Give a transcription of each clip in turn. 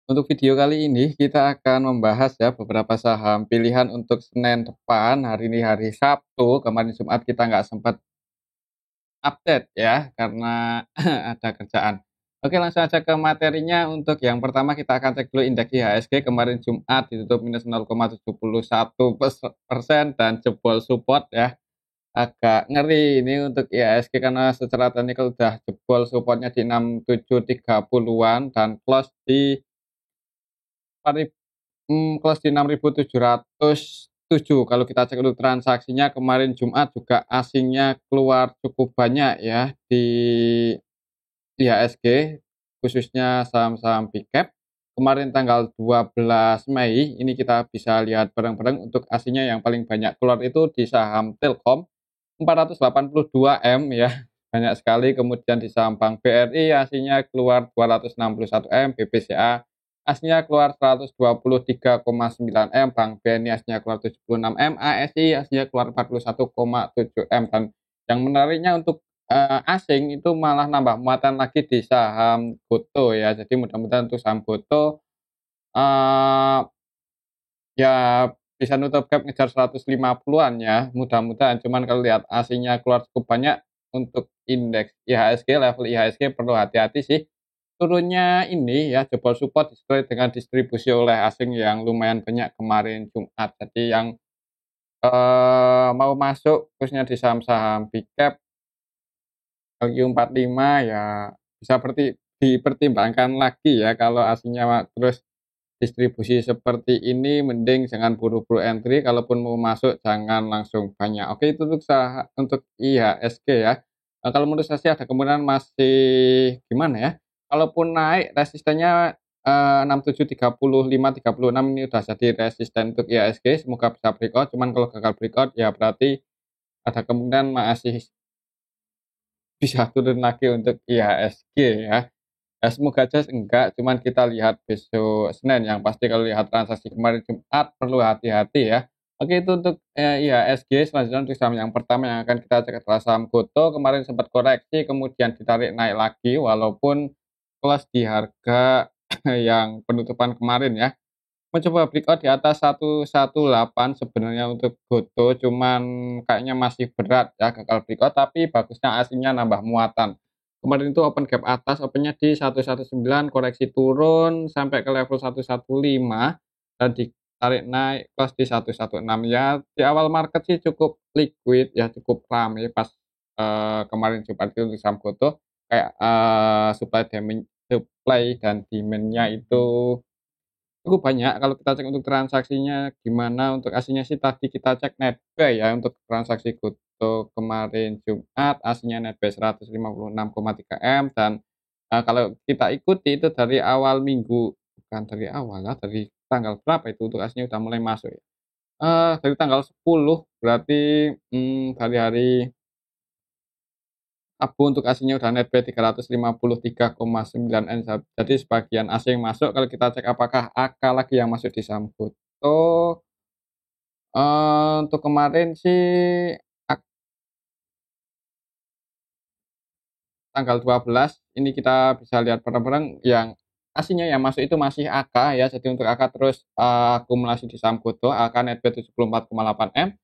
Untuk video kali ini kita akan membahas ya beberapa saham pilihan untuk Senin depan. Hari ini hari Sabtu, kemarin Jumat kita nggak sempat update ya karena ada kerjaan. Oke, langsung aja ke materinya. Untuk yang pertama kita akan cek dulu indeks IHSG kemarin Jumat ditutup minus 0,71% dan jebol support ya. Agak ngeri ini untuk IHSG karena secara teknikal udah jebol supportnya di 6730-an dan close di 6.707. Kalau kita cek untuk transaksinya kemarin Jumat juga asingnya keluar cukup banyak ya di IHSG, khususnya saham-saham big cap. Kemarin tanggal 12 Mei ini kita bisa lihat bareng-bareng untuk asingnya yang paling banyak keluar itu di saham Telkom 482 M ya, banyak sekali. Kemudian di saham Bank BRI aslinya keluar 261 M, BBCA aslinya keluar 123,9 M, Bank BNI aslinya keluar 76 M, ASI aslinya keluar 41,7 M. Dan yang menariknya untuk asing itu malah nambah muatan lagi di saham Goto ya. Jadi mudah-mudahan untuk saham Goto eh, ya bisa nutup gap ngejar 150-an ya, mudah-mudahan. Cuman kalau lihat aslinya keluar cukup banyak untuk indeks IHSG, level IHSG perlu hati-hati sih. Turunnya ini ya jebol support disertai dengan distribusi oleh asing yang lumayan banyak kemarin Jumat. Jadi yang mau masuk khususnya di saham-saham big cap Q45 ya bisa dipertimbangkan lagi ya kalau aslinya terus distribusi seperti ini mending jangan buru-buru entry, kalaupun mau masuk jangan langsung banyak. Oke, itu untuk IHSG ya. Kalau menurut saya sih ada kemungkinan masih gimana ya, kalaupun naik resistennya 6735, 36 ini udah jadi resisten untuk IHSG, semoga bisa breakout. Cuman kalau gagal breakout ya berarti ada kemungkinan masih bisa turun lagi untuk IHSG ya. Ya semoga aja enggak, cuman kita lihat besok Senin, yang pasti kalau lihat transaksi kemarin Jumat perlu hati-hati ya. Oke, itu untuk IHSG. Selanjutnya untuk saham yang pertama yang akan kita cek adalah saham Goto. Kemarin sempat koreksi kemudian ditarik naik lagi walaupun close di harga yang penutupan kemarin ya. Mencoba breakout di atas 118 sebenarnya untuk Goto, cuman kayaknya masih berat ya gagal breakout, tapi bagusnya aslinya nambah muatan. Kemarin itu open gap atas, opennya di 119, koreksi turun sampai ke level 115 dan ditarik naik close di 116 ya. Di awal market sih cukup liquid ya, cukup ramai pas kemarin Jumat itu untuk saham Goto kayak supply dan demand-nya itu cukup banyak. Kalau kita cek untuk transaksinya gimana, untuk aslinya sih tadi kita cek netbuy ya, untuk transaksi Goto kemarin Jumat aslinya netbuy 156,3 M. Dan kalau kita ikuti itu dari awal minggu, bukan dari awal ya, dari tanggal berapa itu untuk aslinya udah mulai masuk ya. Dari tanggal 10 berarti dari hari Abu untuk aslinya udah netbuy 353,9 M. Jadi sebagian asing masuk. Kalau kita cek apakah AK lagi yang masuk di saham Goto, untuk kemarin sih ak tanggal 12 ini kita bisa lihat bareng-bareng yang aslinya yang masuk itu masih AK ya. Jadi untuk AK terus akumulasi di saham Goto, AK netbuy 74,8 M.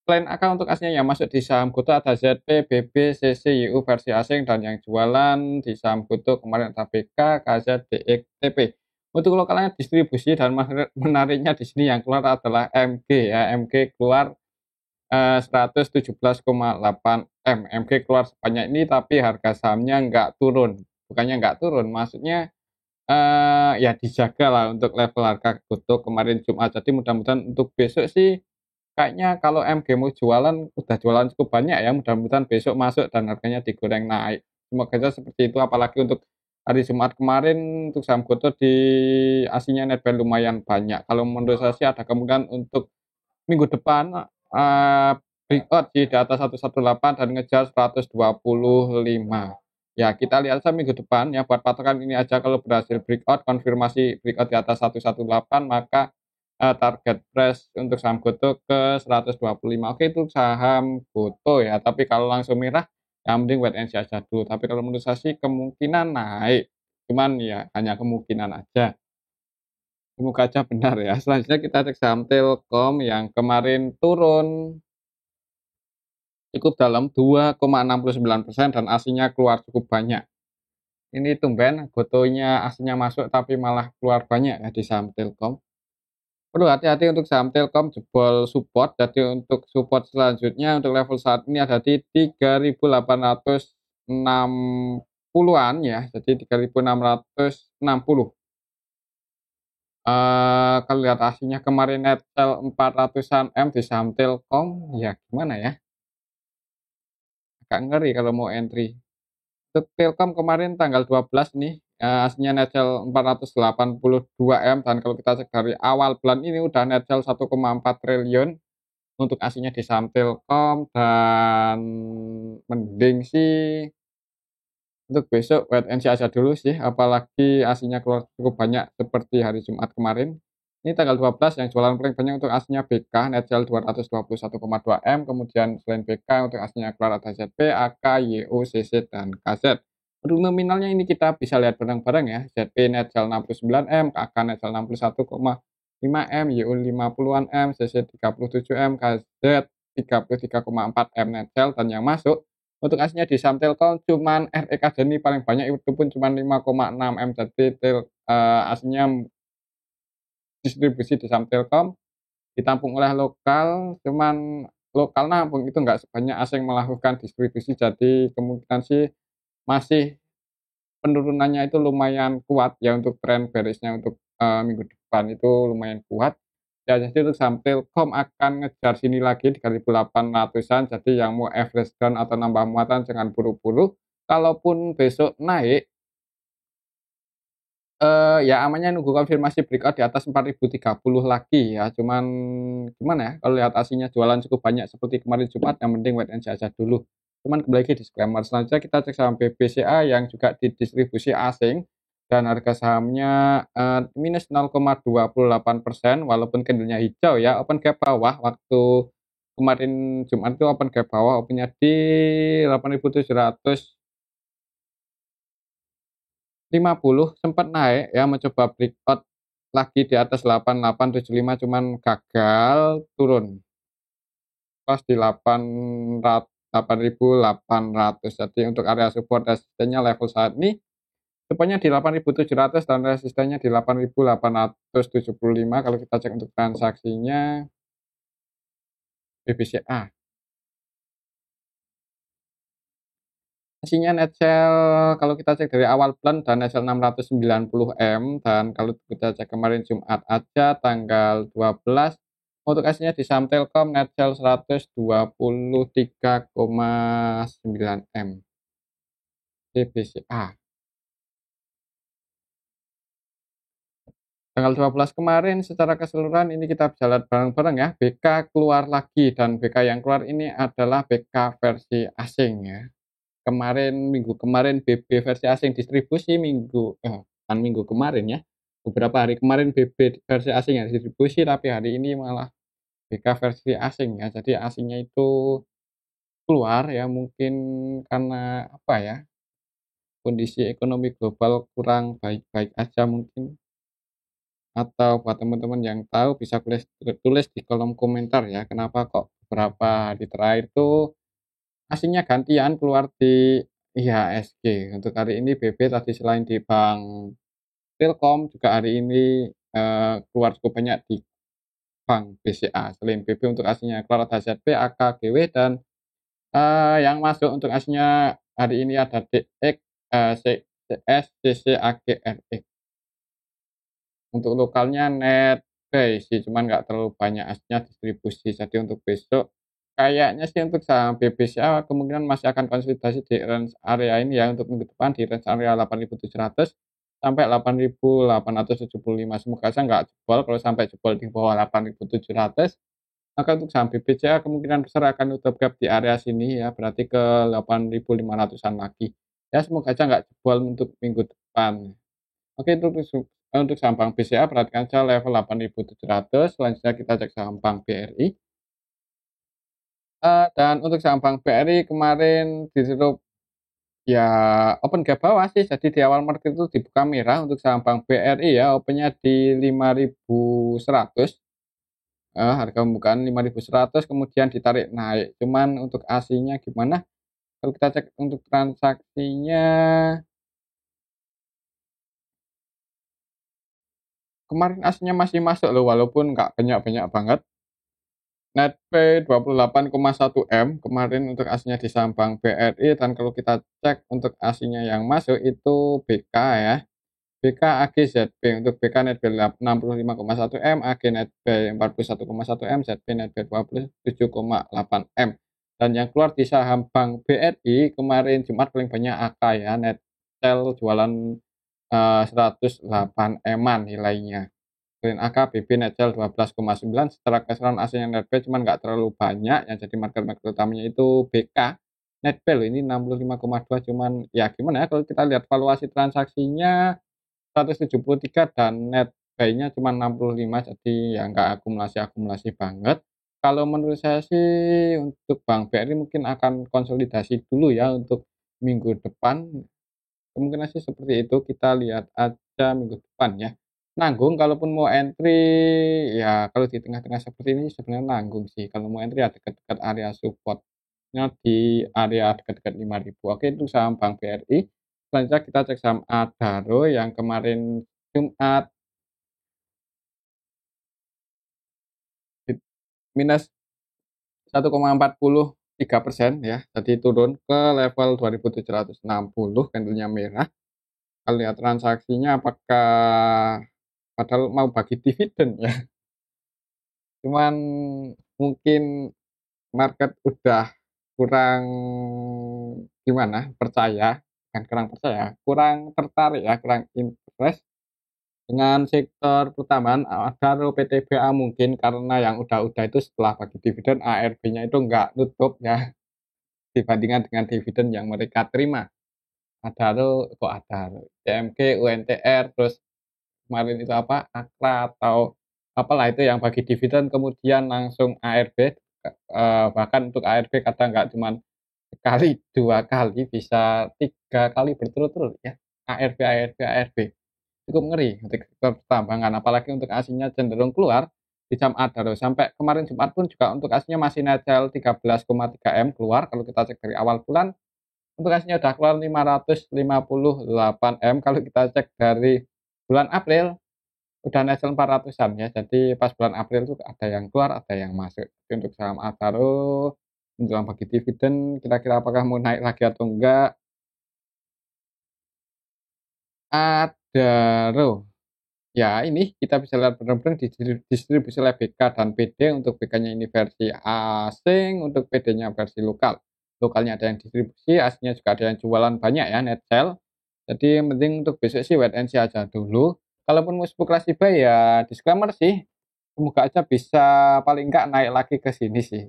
Selain AK untuk aslinya yang masuk di saham Goto ada ZP, BB, CC, YU versi asing, dan yang jualan di saham Goto kemarin ada BK, KZ, DX, TP. Untuk lokalnya distribusi dan menariknya di sini yang keluar adalah MG ya. MG keluar 117,8 M. MG keluar sebanyak ini tapi harga sahamnya nggak turun. Bukannya nggak turun, maksudnya ya dijaga lah untuk level harga Goto kemarin Jumat. Jadi mudah-mudahan untuk besok sih kayaknya kalau MG mau jualan, udah jualan cukup banyak ya, mudah-mudahan besok masuk dan harganya digoreng naik. Semoga saja seperti itu, apalagi untuk hari Jumat kemarin untuk saham Goto di aslinya netbuy lumayan banyak. Kalau menurut saya sih ada kemungkinan untuk minggu depan breakout di atas 118 dan ngejar 125. Ya, kita lihat saja minggu depan ya, buat patokan ini aja. Kalau berhasil breakout, konfirmasi breakout di atas 118, maka target price untuk saham Goto ke 125. Oke, itu saham Goto ya, tapi kalau langsung merah ya mending wait and see aja dulu. Tapi kalau menurut saya sih kemungkinan naik, cuman ya hanya kemungkinan aja. Semoga aja benar ya. Selanjutnya kita cek saham Telkom yang kemarin turun cukup dalam 2,69% dan aslinya keluar cukup banyak. Ini tumben gotonya aslinya masuk tapi malah keluar banyak ya di saham Telkom. Perlu hati-hati untuk saham Telkom jebol support. Jadi untuk support selanjutnya untuk level saat ini ada di 3.860-an ya. Jadi 3.660. Kalau lihat aslinya kemarin netel 400-an M di saham Telkom, ya gimana ya, agak ngeri kalau mau entry. Untuk Telkom kemarin tanggal 12 nih, aslinya netel 482 M dan kalau kita cek dari awal bulan ini udah netel 1,4 triliun untuk aslinya di saham Telkom dan mending sih untuk besok wait and see aja dulu sih, apalagi aslinya keluar cukup banyak seperti hari Jumat kemarin. Ini tanggal 12 yang jualan paling banyak untuk aslinya BK net sale 221,2 M, kemudian selain BK untuk aslinya keluar ada ZP, AK, YO, CC, dan KZ. Untuk nominalnya ini kita bisa lihat bareng-bareng ya. ZP net sale 69 M, AK net sale 61,5 M, YO 50-an M, CC 37 M, KZ 33,4 M net sale, dan yang masuk untuk aslinya di saham Telkom cuman REK Jeni paling banyak itu pun cuma 5,6 M. Jadi aslinya distribusi di saham Telkom ditampung oleh lokal, cuman lokal nampung itu nggak sebanyak asing melakukan distribusi, jadi kemungkinan sih masih penurunannya itu lumayan kuat ya untuk tren bearish-nya untuk minggu depan itu lumayan kuat. Ya jadi untuk saham Telkom akan ngejar sini lagi di 3.800-an, jadi yang mau average down atau nambah muatan jangan buru-buru. Kalaupun besok naik, ya amannya nunggu konfirmasi breakout di atas 4.030 lagi ya, cuman gimana ya, kalau lihat aslinya jualan cukup banyak seperti kemarin Jumat, yang penting wait and see aja dulu. Cuman kembali lagi disclaimer, selanjutnya kita cek saham BBCA yang juga didistribusi asing dan harga sahamnya minus 0,28%, walaupun candlenya hijau ya, open gap bawah waktu kemarin Jumat itu open gap bawah, opennya di 8.750, sempat naik ya, mencoba breakout lagi di atas 8875 cuman gagal, turun pas di 8.800. Jadi untuk area support resistennya level saat ini supportnya di 8.700 dan resistennya di 8.875 kalau kita cek untuk transaksinya BBCA. Aslinya net sale kalau kita cek dari awal bulan dan net sale 690 M, dan kalau kita cek kemarin Jumat aja tanggal 12 untuk aslinya di saham Telkom net sale 123,9 M BBCA. Tanggal 12 kemarin secara keseluruhan ini kita bisa lihat bareng-bareng ya, BK keluar lagi dan BK yang keluar ini adalah BK versi asing ya. Minggu kemarin BB versi asing distribusi kan minggu kemarin ya, beberapa hari kemarin BB versi asing yang distribusi, tapi hari ini malah BK versi asing ya. Jadi asingnya itu keluar ya, mungkin karena apa ya, kondisi ekonomi global kurang baik-baik aja mungkin, atau buat teman-teman yang tahu bisa tulis di kolom komentar ya, kenapa kok beberapa hari terakhir tuh aslinya gantian keluar di IHSG. Untuk hari ini BB tadi selain di Bank Telkom juga hari ini keluar cukup banyak di Bank BCA. Selain BB untuk aslinya keluar ada ZP, AK, GW, dan yang masuk untuk aslinya hari ini ada DX, CS, CC, AG, RX. Untuk lokalnya net buy sih, cuman nggak terlalu banyak aslinya distribusi. Jadi untuk besok kayaknya sih untuk saham BBCA kemungkinan masih akan konsolidasi di range area ini ya, untuk minggu depan di range area 8.700 sampai 8.875. Semoga saja nggak jebol, kalau sampai jebol di bawah 8.700 maka untuk saham BBCA kemungkinan besar akan tutup gap di area sini ya, berarti ke 8.500-an lagi. Ya semoga aja nggak jebol untuk minggu depan. Oke, untuk saham Bank BCA perhatikan saja level 8.700. Selanjutnya kita cek saham Bank BRI. Dan untuk saham Bank BRI kemarin ditutup Ya open gap bawah sih, jadi di awal market itu dibuka merah untuk saham Bank BRI ya, opennya di 5.100, harga pembukaan 5.100 kemudian ditarik naik. Cuman untuk aslinya gimana? Kalau kita cek untuk transaksinya, kemarin aslinya masih masuk loh, walaupun nggak banyak-banyak banget. Netpay 28,1 M kemarin untuk aslinya di saham Bank BRI, dan kalau kita cek untuk aslinya yang masuk itu BK ya. BK AGZB, untuk BK Netbay 65,1 M, AG Netbay 41,1 M, ZB Netbay 27,8 M. Dan yang keluar di saham Bank BRI kemarin Jumat paling banyak AK ya, Netcel jualan 108 M-an nilainya. Selain AK, BB Netcel 12,9, secara keseluruhan aslinya Netbay cuman nggak terlalu banyak, yang jadi market utamanya itu BK. Netbay loh ini 65,2, cuman ya gimana ya, kalau kita lihat valuasi transaksinya 173 dan net buy-nya cuma 65, jadi ya nggak akumulasi-akumulasi banget. Kalau menurut saya sih untuk Bank BRI mungkin akan konsolidasi dulu ya untuk minggu depan. Kemungkinan sih seperti itu, kita lihat aja minggu depan ya. Nanggung kalaupun mau entry ya, kalau di tengah-tengah seperti ini sebenarnya nanggung sih. Kalau mau entry ya dekat-dekat area supportnya di area dekat-dekat 5.000. Oke, itu saham Bank BRI. Selanjutnya kita cek saham Adaro yang kemarin Jumat minus 1,43% ya, jadi turun ke level 2.760, candlenya merah. Kalau lihat transaksinya apakah padahal mau bagi dividen ya, cuman mungkin market udah kurang gimana, percaya, bukan kurang percaya, kurang tertarik ya, kurang interest dengan sektor pertambangan. Adaro, PTBA mungkin karena yang udah-udah itu setelah bagi dividen ARB-nya itu nggak nutup ya, dibandingkan dengan dividen yang mereka terima. Adaro kok Adaro, CMG, UNTR, terus kemarin itu apa, Akra atau apalah itu yang bagi dividen kemudian langsung ARB, bahkan untuk ARB kadang nggak cuma sekali, 2 kali, bisa 3 kali berturut-turut ya, ARB ARB ARB. Cukup ngeri untuk sektor pertambangan, apalagi untuk aslinya cenderung keluar di jam Adaro. Sampai kemarin Jumat pun juga untuk aslinya masih netzel 13,3 M keluar, kalau kita cek dari awal bulan, untuk aslinya udah keluar 558 M, kalau kita cek dari bulan April udah netzel 400-an ya, jadi pas bulan April itu ada yang keluar, ada yang masuk. Jadi untuk saham Adaro menjelang bagi dividen, kira-kira apakah mau naik lagi atau enggak? Adaro. Ya, ini kita bisa lihat benar-benar distribusi oleh BK dan PD. Untuk BK-nya ini versi asing, untuk PD-nya versi lokal. Lokalnya ada yang distribusi, aslinya juga ada yang jualan banyak ya, net sell. Jadi yang penting untuk besok sih wait and see aja dulu. Kalaupun mau spekulasi buy ya disclaimer sih, semoga aja bisa paling enggak naik lagi ke sini sih.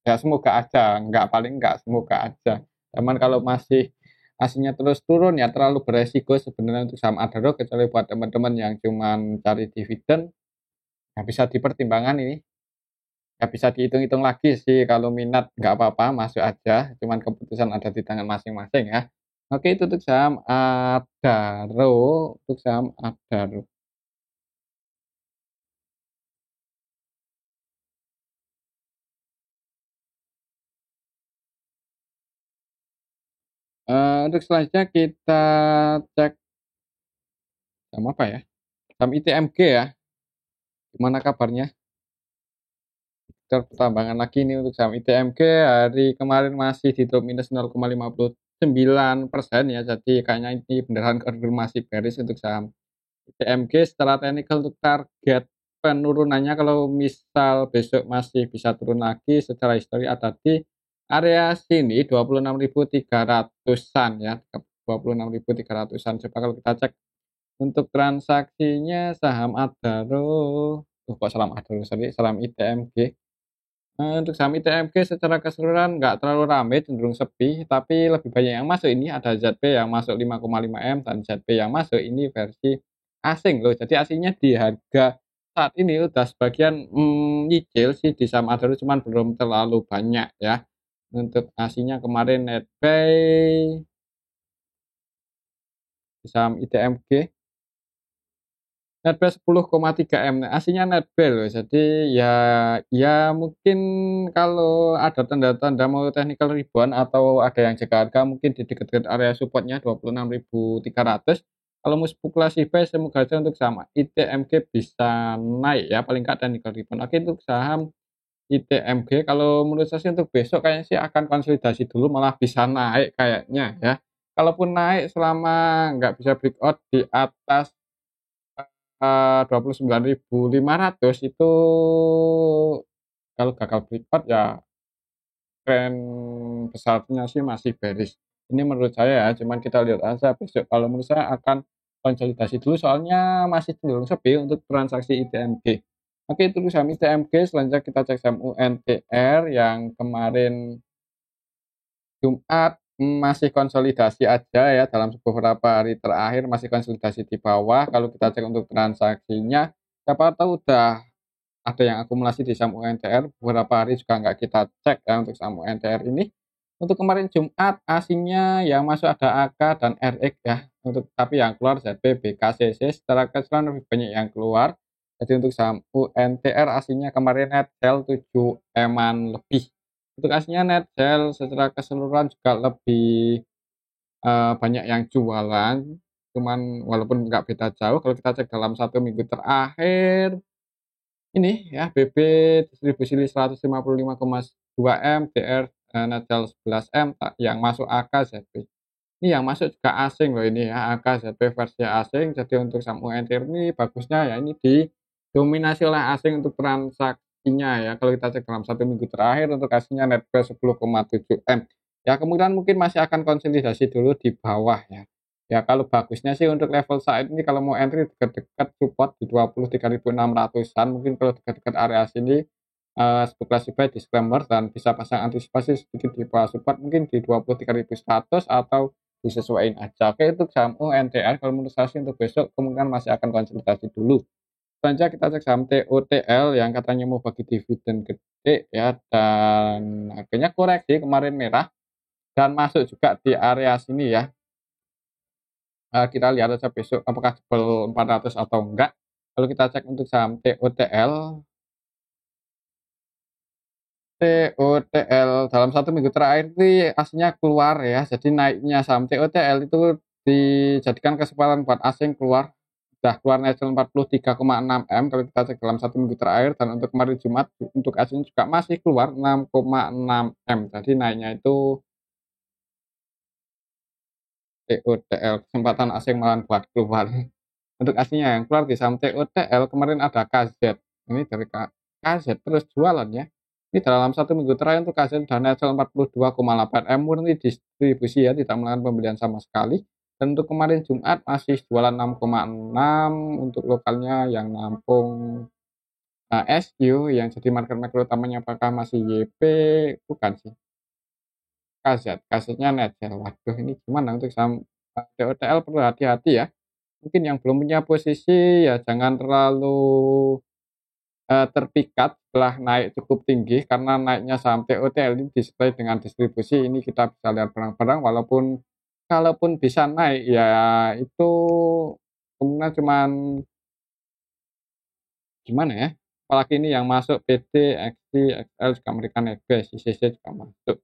Ya semoga aja, enggak, paling enggak semoga aja. Cuman kalau masih aslinya terus turun ya terlalu beresiko sebenarnya untuk saham Adaro, kecuali buat teman-teman yang cuman cari dividen, ya bisa dipertimbangkan ini. Ya bisa dihitung-hitung lagi sih, kalau minat nggak apa-apa masuk aja, cuman keputusan ada di tangan masing-masing ya. Oke, itu untuk saham Adaro, untuk saham Adaro. Untuk selanjutnya kita cek saham apa ya? Saham ITMG ya. Gimana kabarnya? Sektor pertambangan lagi ini untuk saham ITMG hari kemarin masih di drop minus 0,59% ya, jadi kayaknya ini beneran konfirmasi bearish untuk saham ITMG. Secara teknikal untuk target penurunannya kalau misal besok masih bisa turun lagi, secara histori ada di area sini 26.300-an ya, 26.300-an. Coba kalau kita cek untuk transaksinya saham Adaro, kok saham Adaro, sorry, saham ITMG. Untuk saham ITMG secara keseluruhan nggak terlalu ramai, cenderung sepi, tapi lebih banyak yang masuk ini ada ZB yang masuk 5,5 M dan ZB yang masuk ini versi asing loh. Jadi aslinya di harga saat ini udah sebagian nyicil sih di saham Adaro, cuman belum terlalu banyak ya. Untuk aslinya kemarin netbuy di saham ITMG. Netbel 10,3 M, aslinya netbel loh. Jadi ya mungkin kalau ada tanda-tanda mau technical rebound atau ada yang jaga harga mungkin di dekat-dekat area supportnya 26.300. Kalau mau spekulasi buy, semoga aja untuk saham ITMG bisa naik ya, paling nggak technical rebound. Oke, untuk saham ITMG kalau menurut saya sih untuk besok kayaknya sih akan konsolidasi dulu, malah bisa naik kayaknya ya. Kalaupun naik selama nggak bisa breakout di atas 29.500 itu, kalau gagal breakout ya tren besarnya sih masih bearish. Ini menurut saya ya, cuman kita lihat aja besok. Kalau menurut saya akan konsolidasi dulu soalnya masih cenderung sepi untuk transaksi ITMG. Oke, itu saham ITMG. Selanjutnya kita cek saham UNTR yang kemarin Jumat masih konsolidasi aja ya, dalam beberapa hari terakhir masih konsolidasi di bawah. Kalau kita cek untuk transaksinya, siapa tahu udah ada yang akumulasi di saham UNTR, beberapa hari juga nggak kita cek ya untuk saham UNTR ini. Untuk kemarin Jumat asingnya yang masuk ada AK dan RX ya, untuk tapi yang keluar ZB, BKCC, secara keseluruhan lebih banyak yang keluar. Jadi untuk saham UNTR asingnya kemarin net sell 7 M-an lebih. Untuk aslinya net sell secara keseluruhan juga lebih banyak yang jualan, cuman walaupun nggak beda jauh kalau kita cek dalam 1 minggu terakhir ini ya, BB distribusi 155,2 M, DR net sell 11 M, yang masuk AK ZB. Ini yang masuk juga asing loh ini ya, AK ZB versi asing. Jadi untuk saham UNTR ini bagusnya ya ini didominasi oleh asing untuk transaksinya ya. Kalau kita cek dalam 1 minggu terakhir untuk asingnya netbel 10,7 M. Ya kemungkinan mungkin masih akan konsolidasi dulu di bawah ya. Ya kalau bagusnya sih untuk level saat ini kalau mau entry dekat-dekat support di 23.600-an, mungkin kalau dekat-dekat area sini spekulasi buy disclaimer dan bisa pasang antisipasi sedikit di bawah support mungkin di 23.100 atau disesuaikan aja. Oke, untuk saham UNTR kalau menurut saya sih untuk besok kemungkinan masih akan konsolidasi dulu. Selanjutnya kita cek saham TOTL yang katanya mau bagi dividen gede ya, dan harganya koreksi kemarin merah dan masuk juga di area sini ya. Kita lihat aja besok apakah jebol 400 atau enggak. Kalau kita cek untuk saham TOTL dalam 1 minggu terakhir ini aslinya keluar ya. Jadi naiknya saham TOTL itu dijadikan kesempatan buat asing keluar. Sudah keluar naik 43,6 M kalau kita cek dalam 1 minggu terakhir, dan untuk kemarin Jumat untuk asing juga masih keluar 6,6 M. Jadi naiknya itu TOTL, kesempatan asing malah buat keluar. Untuk aslinya yang keluar di saham TOTL kemarin ada KZ. Ini dari KZ terus jualan ya. Ini dalam 1 minggu terakhir untuk KZ sudah naik 42,8 M, murni distribusi ya, tidak melakukan pembelian sama sekali. Dan untuk kemarin Jumat masih jualan 6,6, untuk lokalnya yang nampung SU yang jadi market maker utamanya apakah masih YP, bukan sih. KZ-nya net ya. Waduh ini gimana untuk saham TOTL, perlu hati-hati ya. Mungkin yang belum punya posisi ya jangan terlalu terpikat setelah naik cukup tinggi, karena naiknya saham TOTL ini disertai dengan distribusi. Ini kita bisa lihat barang-barang walaupun kalaupun bisa naik ya itu kemungkinan cuman gimana ya, apalagi ini yang masuk PD, XT, XL juga mereka naik, ICC juga masuk.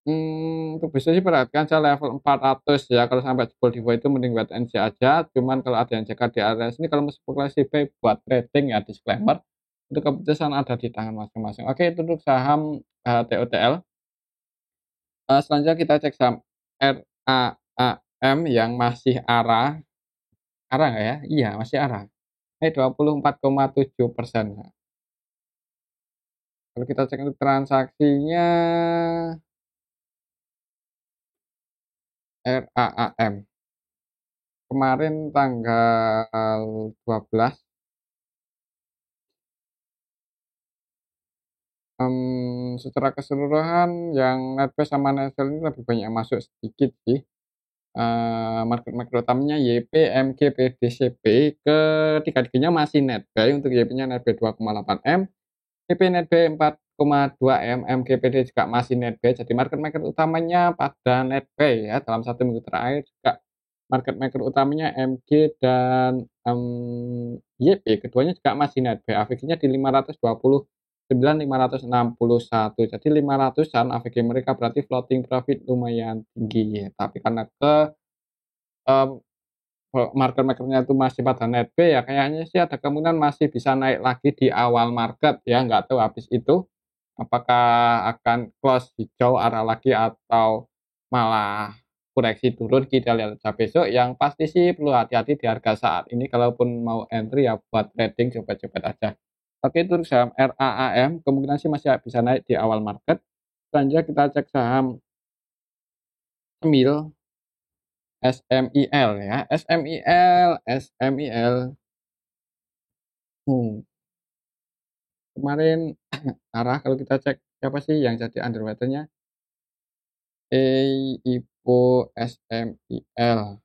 Untuk bisnis sih perhatikan aja level 400 ya, kalau sampai jebol di bawah itu mending wait and see aja, cuman kalau ada yang jaga di area sini kalau mau spekulasi buy buat trading ya disclaimer, untuk keputusan ada di tangan masing-masing. Oke, itu untuk saham TOTL. Selanjutnya kita cek saham RAAM yang masih arah nggak ya? Iya masih arah, 24,7%. Kalau kita cek untuk transaksinya RAAM kemarin tanggal 12, secara keseluruhan yang netbase sama netsell ini lebih banyak masuk sedikit sih. Market utamanya YP, MG, PDCP, ketiga-tiganya masih netbuy. Untuk YP-nya netbuy 2,8 M, YP netbuy 4,2 M, MGPD juga masih netbuy. Jadi market utamanya pada netbuy ya dalam 1 minggu terakhir juga market maker utamanya MG dan YP, keduanya juga masih naik. AVG-nya di 529.561. Jadi 500-an AVG mereka, berarti floating profit lumayan tinggi ya. Tapi karena em, market makernya itu masih pada net B, ya kayaknya sih ada kemungkinan masih bisa naik lagi di awal market ya. Nggak tahu habis itu apakah akan close hijau arah lagi atau malah koreksi turun, kita lihat aja besok. Yang pasti sih perlu hati-hati di harga saat ini, kalaupun mau entry ya buat trading coba-coba aja. Oke, itu saham RAAM kemungkinan sih masih bisa naik di awal market. Selanjutnya kita cek saham SMIL, SMIL ya, SMIL. Kemarin arah kalau kita cek siapa sih yang jadi underwaternya, IPO SMIL.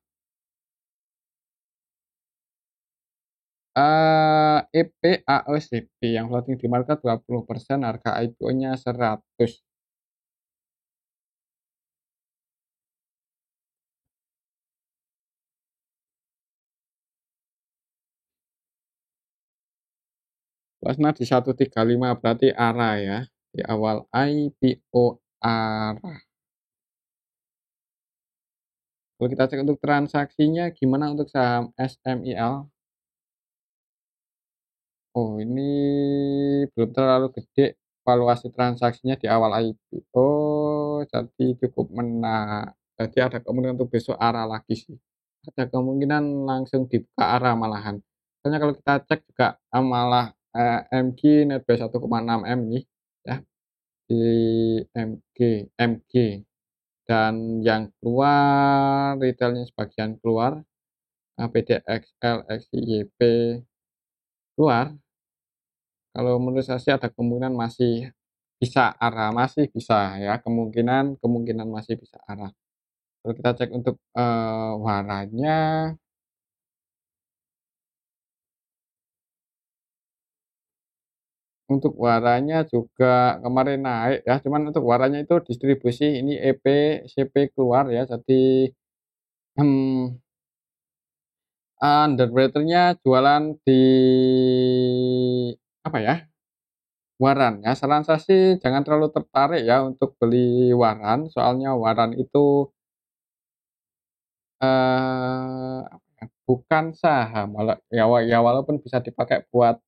EPAOCP yang floating di market 20%, harga IPO-nya 100. Plusnya di 135, berarti arah ya. Di awal IPO arah. Kalau kita cek untuk transaksinya gimana untuk saham SMIL? Oh, ini belum terlalu gede valuasi transaksinya di awal IPO, jadi cukup menarik. Jadi ada kemungkinan untuk besok arah lagi sih. Ada kemungkinan langsung dibuka arah malahan. Soalnya kalau kita cek juga malah MG netbuy 1,6 M ini ya, di MG MG dan yang keluar retailnya sebagian keluar, PDXL, XYP keluar. Kalau menurut saya sih ada kemungkinan masih bisa arah, masih bisa ya, kemungkinan masih bisa arah. Kalau kita cek untuk warnanya, juga kemarin naik ya, cuman untuk warnanya itu distribusi ini EP, CP keluar ya, jadi hmm, underwriter-nya jualan di apa ya? Waran ya. Saran saya sih jangan terlalu tertarik ya untuk beli waran, soalnya waran itu apa ya, bukan saham, ya walaupun bisa dipakai buat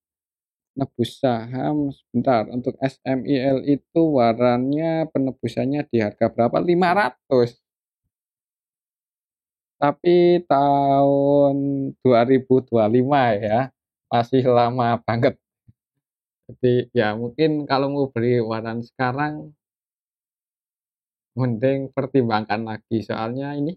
nebus saham. Sebentar, untuk SMIL itu warannya penebusannya di harga berapa? 500. Tapi tahun 2025 ya, masih lama banget. Jadi ya mungkin kalau mau beli waran sekarang mending pertimbangkan lagi, soalnya ini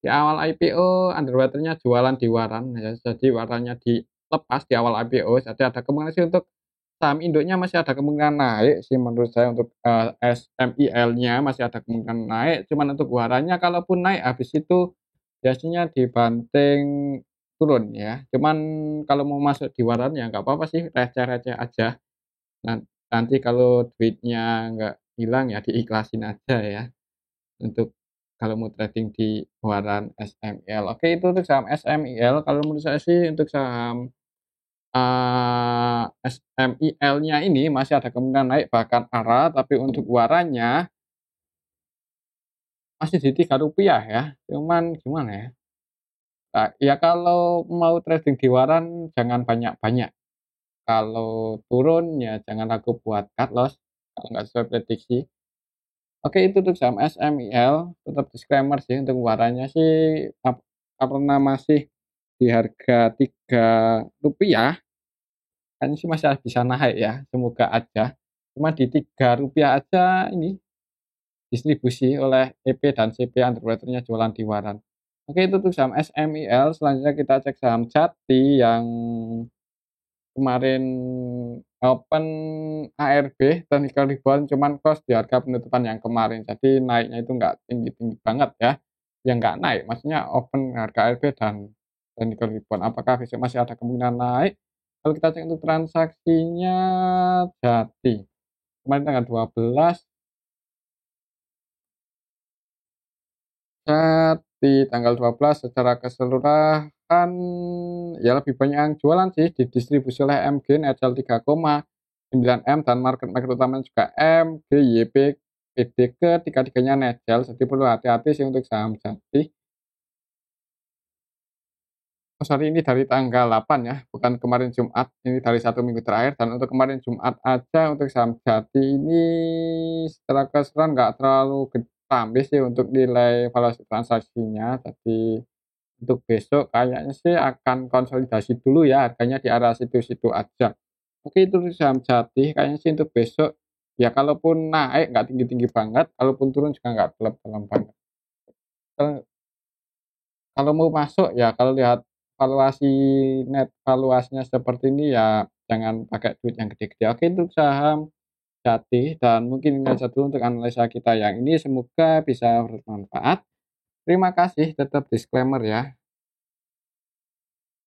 di awal IPO underwater-nya jualan di waran ya, jadi warannya dilepas di awal IPO, jadi ada kemungkinan sih untuk saham induknya masih ada kemungkinan naik sih menurut saya. Untuk SMIL-nya masih ada kemungkinan naik, cuman untuk warannya kalaupun naik habis itu biasanya dibanting turun ya. Cuman kalau mau masuk di waran ya nggak apa-apa sih, receh-receh aja. Nanti kalau duitnya nggak hilang ya diikhlasin aja ya, untuk kalau mau trading di waran SMIL. Oke, itu untuk saham SMIL. Kalau menurut saya sih untuk saham SMIL-nya ini masih ada kemungkinan naik bahkan arah, tapi untuk warannya masih di Rp3 ya. Cuman gimana ya? Nah, ya kalau mau trading di waran jangan banyak-banyak. Kalau turun ya jangan ragu buat cut loss kalau nggak sesuai prediksi. Oke, itu untuk saham SMIL, tetap disclaimer sih untuk warannya sih karena masih di harga Rp3, kan sih masih bisa naik ya, semoga aja. Cuma di Rp3 aja ini distribusi oleh EP dan CP, underwriter-nya jualan di waran. Oke, itu untuk saham SMIL. Selanjutnya kita cek saham Jati yang kemarin open ARB technical rebound, cuman close di harga penutupan yang kemarin, jadi naiknya itu nggak tinggi-tinggi banget ya. Ya nggak naik, maksudnya open harga ARB dan technical rebound. Apakah besok masih ada kemungkinan naik? Kalau kita cek untuk transaksinya Jati kemarin tanggal 12 di tanggal 12 secara keseluruhan ya lebih banyak yang jualan sih, didistribusi oleh MG netzel 3,9 M dan market utamanya juga M, G, YP, PDG, tiga-tiganya netzel, jadi perlu hati-hati sih untuk saham Jati. Oh sorry, ini dari tanggal 8 ya, bukan kemarin Jumat, ini dari 1 minggu terakhir. Dan untuk kemarin Jumat aja untuk saham Jati ini secara keseluruhan nggak terlalu ramai sih untuk nilai valuasi transaksinya, jadi untuk besok kayaknya sih akan konsolidasi dulu ya, harganya di area situ-situ aja. Oke, itu untuk saham Jati, kayaknya sih untuk besok ya kalaupun naik nggak tinggi-tinggi banget, kalaupun turun juga nggak dalam banget. Kalau kalau mau masuk ya kalau lihat valuasi valuasinya seperti ini ya jangan pakai duit yang gede-gede. Oke, untuk saham Jati dan mungkin ini aja dulu untuk analisa kita yang ini, semoga bisa bermanfaat. Terima kasih, tetap disclaimer ya.